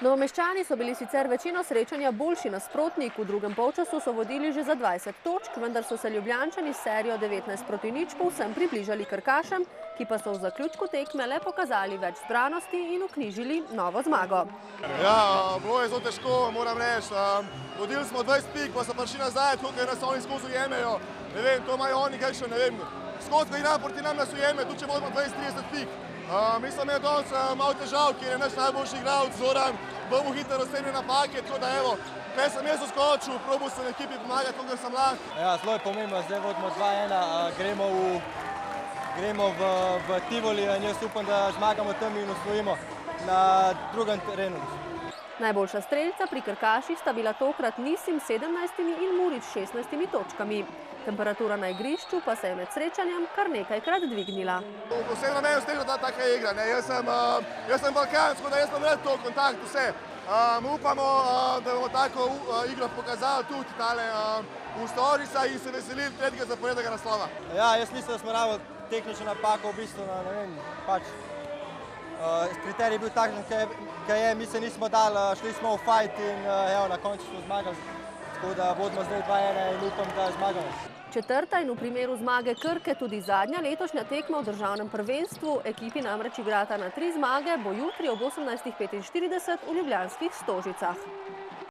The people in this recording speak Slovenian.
Novomeščani so bili sicer večino srečanja boljši nasprotnik, v drugem polčasu so vodili že za 20 točk, vendar so se Ljubljančani s serijo 19:0 povsem približali Krkašem, ki pa so v zaključku tekme le pokazali več zbranosti in vknjižili novo zmago. Ja, bilo je zelo težko, moram reči. Vodili smo 20 pik, pa so prišli nazaj, tukaj nas oni skozi ujemejo. Ne vem, to imajo oni kakšno, ne vem, skozi igram proti nam nas ujeme, tudi če vodimo 20-30 pik. Mislim, da je danes malo težav, ker je naš najboljši igralec Zoran, bomo hitro razstavili napake, tako da evo, kaj sem jaz uskočil, probal sem ekipi pomagati, koliko sem lahko. Ja, zelo je pomembno, zdaj vodimo 2-1, gremo v Tivoli in jaz upam, da zmagamo tam in osvojimo na drugem terenu. Najboljša streljca pri Krkaših sta bila tokrat Nisim s 17 in Murić s 16 točkami. Temperatura na igrišču pa se je med srečanjem kar nekajkrat dvignila. Posebno meni ustreza ta taka igra. Jaz sem Balkan, tako da jaz sem rad to kontakt vse. Upamo, da bomo tako igro pokazali tudi tale v Storica in se veselili tretjega zaporednega naslova. Ja, jaz mislim, da smo ravno tehnično napako v bistvu, ne vem, pač kriterij je bil takšen, kaj je, mi se nismo dali, šli smo v fajt in evo, na koncu smo zmagali. Tako da vodimo zdaj 2-1 in upam, da zmagamo. Četrta in v primeru zmage Krke tudi zadnja letošnja tekma v državnem prvenstvu. Ekipi namreč igrata na 3 zmage, bo jutri ob 18:45 v ljubljanskih Stožicah.